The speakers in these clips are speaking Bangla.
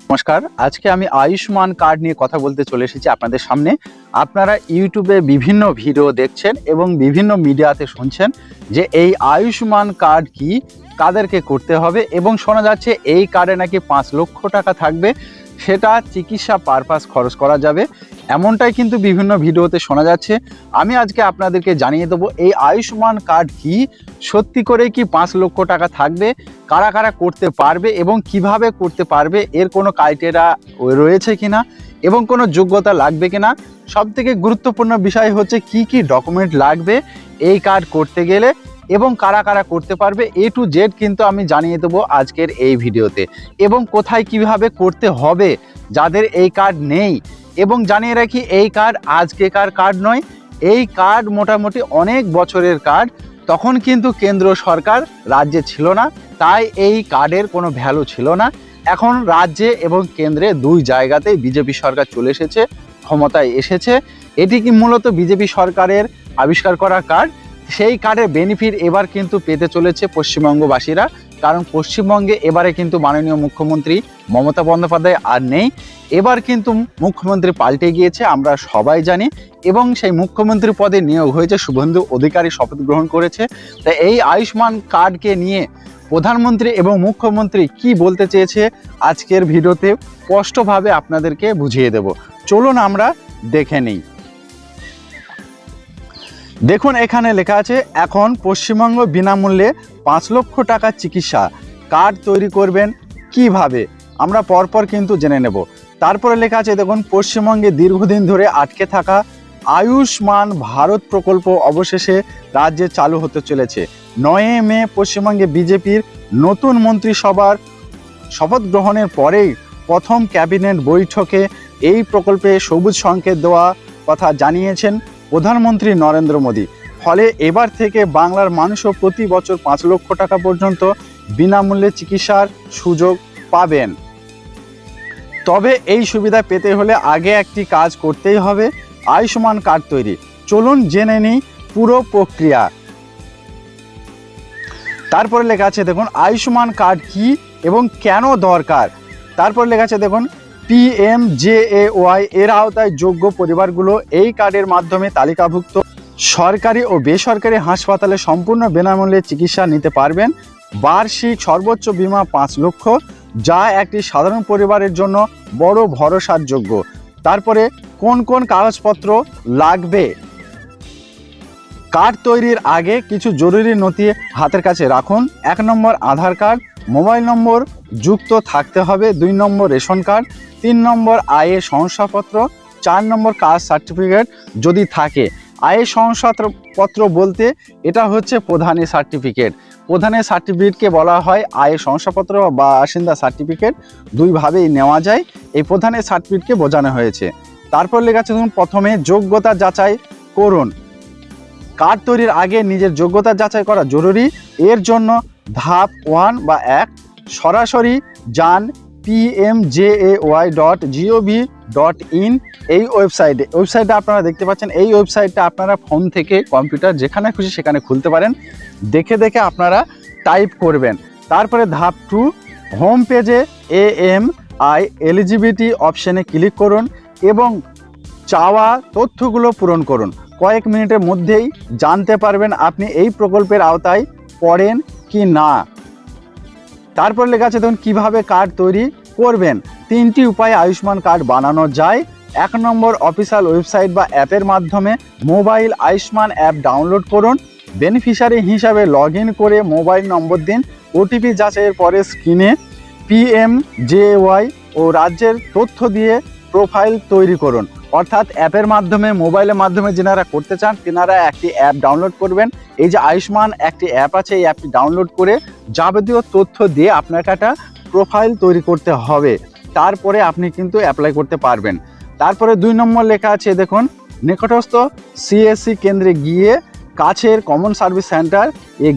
নমস্কার, আজকে আমি আয়ুষ্মান কার্ড নিয়ে কথা বলতে চলে এসেছি আপনাদের সামনে। আপনারা ইউটিউবে বিভিন্ন ভিডিও দেখছেন এবং বিভিন্ন মিডিয়াতে শুনছেন যে এই আয়ুষ্মান কার্ড কি, কাদেরকে করতে হবে, এবং শোনা যাচ্ছে এই কার্ডে নাকি 5 লক্ষ টাকা থাকবে, সেটা চিকিৎসা পারপাস খরচ করা যাবে, এমনটাই কিন্তু বিভিন্ন ভিডিওতে শোনা যাচ্ছে। আমি আজকে আপনাদেরকে জানিয়ে দেবো এই আয়ুষ্মান কার্ড কি, সত্যি করে কি 5 লক্ষ টাকা থাকবে, কারা কারা করতে পারবে এবং কিভাবে করতে পারবে, এর কোনো ক্রাইটেরিয়া রয়েছে কিনা এবং কোনো যোগ্যতা লাগবে কিনা। সবথেকে গুরুত্বপূর্ণ বিষয় হচ্ছে কি কি ডকুমেন্ট লাগবে এই কার্ড করতে গেলে এবং কারা কারা করতে পারবে, A to Z কিন্তু আমি জানিয়ে দেবো আজকের এই ভিডিওতে। এবং কোথায় কিভাবে করতে হবে যাদের এই কার্ড নেই। এবং জানিয়ে রাখি, এই কার্ড আজকেকার কার্ড নয়, এই কার্ড মোটামুটি অনেক বছরের কার্ড। তখন কিন্তু কেন্দ্র সরকার রাজ্যে ছিল না, তাই এই কার্ডের কোনো ভ্যালু ছিল না। এখন রাজ্যে এবং কেন্দ্রে দুই জায়গাতেই বিজেপি সরকার চলে এসেছে, ক্ষমতায় এসেছে। এটি কি মূলত বিজেপি সরকারের আবিষ্কার করা কার্ড। সেই কার্ডের বেনিফিট এবার কিন্তু পেতে চলেছে পশ্চিমবঙ্গবাসীরা, কারণ পশ্চিমবঙ্গে এবারে কিন্তু মাননীয় মুখ্যমন্ত্রী মমতা বন্দ্যোপাধ্যায় আর নেই। এবার কিন্তু মুখ্যমন্ত্রী পাল্টে গিয়েছে, আমরা সবাই জানি। এবং সেই মুখ্যমন্ত্রী পদে নিয়োগ হয়েছে শুভেন্দু অধিকারী, শপথ গ্রহণ করেছে। তাই এই আয়ুষ্মান কার্ডকে নিয়ে প্রধানমন্ত্রী এবং মুখ্যমন্ত্রী কি বলতে চেয়েছে আজকের ভিডিওতে স্পষ্টভাবে আপনাদেরকে বুঝিয়ে দেব। চলুন আমরা দেখে নিই। দেখুন, এখানে লেখা আছে এখন পশ্চিমবঙ্গ বিনামূল্যে 5 লক্ষ টাকার চিকিৎসা কার্ড তৈরি করবেন কিভাবে, আমরা পরপর কিন্তু জেনে নেব। তারপরে লেখা আছে দেখুন, পশ্চিমবঙ্গে দীর্ঘদিন ধরে আটকে থাকা আয়ুষ্মান ভারত প্রকল্প অবশেষে রাজ্যে চালু হতে চলেছে। 9 মে পশ্চিমবঙ্গে বিজেপির নতুন মন্ত্রিসভার শপথ গ্রহণের পরেই প্রথম ক্যাবিনেট বৈঠকে এই প্রকল্পে সবুজ সংকেত দেওয়া কথা জানিয়েছেন প্রধানমন্ত্রী নরেন্দ্র মোদী। ফলে এবার থেকে বাংলার মানুষও প্রতি বছর 5 লক্ষ টাকা পর্যন্ত বিনামূল্যে চিকিৎসার সুযোগ পাবেন। তবে এই সুবিধা পেতে হলে আগে একটি কাজ করতেই হবে, আয়ুষ্মান কার্ড তৈরি। চলুন জেনে নিই পুরো প্রক্রিয়া। তারপরে লেখা আছে দেখুন, আয়ুষ্মান কার্ড কি এবং কেন দরকার। তারপর লেখা আছে দেখুন, PMJAY এর আওতায় যোগ্য পরিবারগুলো এই কার্ডের মাধ্যমে তালিকাভুক্ত সরকারি ও বেসরকারি হাসপাতালে সম্পূর্ণ বিনামূল্যে চিকিৎসা নিতে পারবেন। বার্ষিক সর্বোচ্চ বীমা 5 লক্ষ, যা একটি সাধারণ পরিবারের জন্য বড় ভরসার যোগ্য। তারপরে কোন কোন কাগজপত্র লাগবে। কার্ড তৈরির আগে কিছু জরুরি নথি হাতের কাছে রাখুন। 1 নম্বর আধার কার্ড, মোবাইল নম্বর যুক্ত থাকতে হবে। 2 নম্বর রেশন কার্ড, 3 নম্বর আয়ের শংসাপত্র, 4 নম্বর কাস্ট সার্টিফিকেট যদি থাকে। আয়ের শংসাপত্র বলতে এটা হচ্ছে প্রধানের সার্টিফিকেট। প্রধানের সার্টিফিকেটকে বলা হয় আয়ের শংসাপত্র বা বাসিন্দা সার্টিফিকেট, দুইভাবেই নেওয়া যায়। এই প্রধানের সার্টিফিকেটকে বোঝানো হয়েছে। তারপর লেখা আছে ধরুন, প্রথমে যোগ্যতা যাচাই করুন। কার্ড তৈরির আগে নিজের যোগ্যতা যাচাই করা জরুরি। এর জন্য ধাপ 1 বা 1, সরাসরি যান pmjay.gov.in এই ওয়েবসাইটে আপনারা দেখতে পাচ্ছেন। এই ওয়েবসাইটটা আপনারা ফোন থেকে কম্পিউটার যেখানে খুশি সেখানে খুলতে পারেন, দেখে দেখে আপনারা টাইপ করবেন। তারপরে ধাপ 2, হোম পেজে AMI এলিজিবিলিটি অপশানে ক্লিক করুন এবং চাওয়া তথ্যগুলো পূরণ করুন। কয়েক মিনিটের মধ্যেই জানতে পারবেন আপনি এই প্রকল্পের আওতায় পড়েন কি না। তারপর লেখা আছে দেখুন, কীভাবে কার্ড তৈরি করবেন। 3টি উপায়ে আয়ুষ্মান কার্ড বানানো যায়। 1 নম্বর, অফিসিয়াল ওয়েবসাইট বা অ্যাপের মাধ্যমে মোবাইল আয়ুষ্মান অ্যাপ ডাউনলোড করুন। বেনিফিশিয়ারি হিসাবে লগ ইন করে মোবাইল নম্বর দিন। OTP যাচাইয়ের পরে স্ক্রিনে PMJAY ও রাজ্যের তথ্য দিয়ে প্রোফাইল তৈরি করুন। অর্থাৎ অ্যাপের মাধ্যমে, মোবাইলের মাধ্যমে যেনারা করতে চান তেনারা একটি অ্যাপ ডাউনলোড করবেন। এই যে আয়ুষ্মান একটি অ্যাপ আছে, এই অ্যাপটি ডাউনলোড করে যাবতীয় তথ্য দিয়ে আপনাকে একটা প্রোফাইল তৈরি করতে হবে। তারপরে আপনি কিন্তু অ্যাপ্লাই করতে পারবেন। তারপরে 2 নম্বর লেখা আছে দেখুন, নিকটস্থ CSC কেন্দ্রে গিয়ে, কাছের কমন সার্ভিস সেন্টার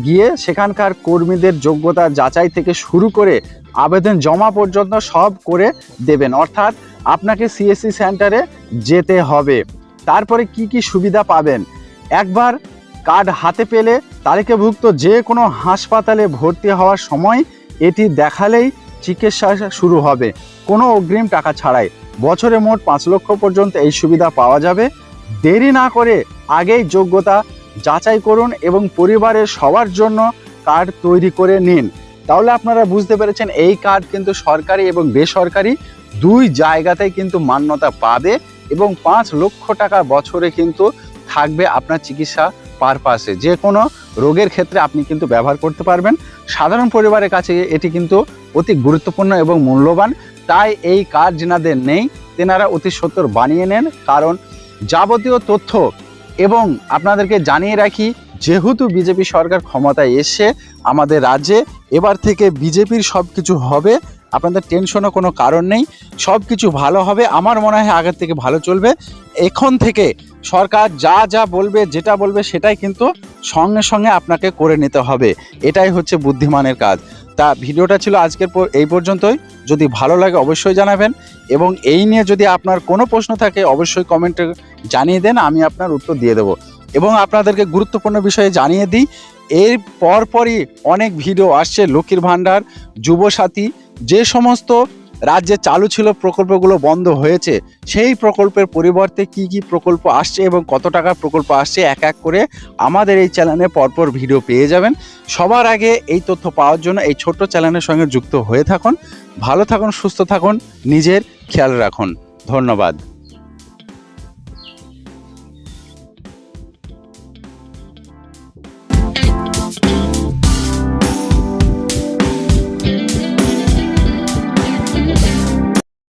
গিয়ে সেখানকার কর্মীদের যোগ্যতা যাচাই থেকে শুরু করে আবেদন জমা পর্যন্ত সব করে দেবেন। অর্থাৎ আপনাকে CSC সেন্টারে যেতে হবে। তারপরে কি কি সুবিধা পাবেন। একবার কার্ড হাতে পেলে তালিকাভুক্ত যে কোনো হাসপাতালে ভর্তি হওয়ার সময় এটি দেখালেই চিকিৎসা শুরু হবে কোনো অগ্রিম টাকা ছাড়াই। বছরে মোট 5 লক্ষ পর্যন্ত এই সুবিধা পাওয়া যাবে। দেরি না করে আগেই যোগ্যতা যাচাই করুন এবং পরিবারের সবার জন্য কার্ড তৈরি করে নিন। তাহলে আপনারা বুঝতে পেরেছেন এই কার্ড কিন্তু সরকারি এবং বেসরকারি দুই জায়গাতেই কিন্তু মান্যতা পাবে এবং 5 লক্ষ টাকা বছরে কিন্তু থাকবে আপনার চিকিৎসা পারপাসে। যে কোনো রোগের ক্ষেত্রে আপনি কিন্তু ব্যবহার করতে পারবেন। সাধারণ পরিবারের কাছে এটি কিন্তু অতি গুরুত্বপূর্ণ এবং মূল্যবান। তাই এই কার্ড যেনাদের নেই তেনারা অতি সত্বর বানিয়ে নেন, কারণ যাবতীয় তথ্য এবং আপনাদেরকে জানিয়ে রাখি, যেহেতু বিজেপি সরকার ক্ষমতায় এসে আমাদের রাজ্যে, এবার থেকে বিজেপির সব কিছু হবে, আপনাদের টেনশনও কোনো কারণ নেই, সব কিছু ভালো হবে। আমার মনে হয় আগের থেকে ভালো চলবে। এখন থেকে সরকার যা যা বলবে, যেটা বলবে সেটাই কিন্তু সঙ্গে সঙ্গে আপনাকে করে নিতে হবে। এটাই হচ্ছে বুদ্ধিমানের কাজ। তা ভিডিওটা ছিল আজকের এই পর্যন্তই। যদি ভালো লাগে অবশ্যই জানাবেন এবং এই নিয়ে যদি আপনার কোনো প্রশ্ন থাকে অবশ্যই কমেন্টে জানিয়ে দেন, আমি আপনার উত্তর দিয়ে দেবো। এবং আপনাদেরকে গুরুত্বপূর্ণ বিষয়ে জানিয়ে দিই, এর পরপরই অনেক ভিডিও আসছে লক্ষ্মীর ভাণ্ডার, যুবসাথী, যে সমস্ত রাজ্যে চালু ছিল প্রকল্পগুলো বন্ধ হয়েছে, সেই প্রকল্পের পরিবর্তে কি কি প্রকল্প আসছে এবং কত টাকার প্রকল্প আসছে এক এক করে আমাদের এই চ্যানেলে পরপর ভিডিও পেয়ে যাবেন। সবার আগে এই তথ্য পাওয়ার জন্য এই ছোট্ট চ্যানেলের সঙ্গে যুক্ত হয়ে থাকুন। ভালো থাকুন, সুস্থ থাকুন, নিজের খেয়াল রাখুন। ধন্যবাদ।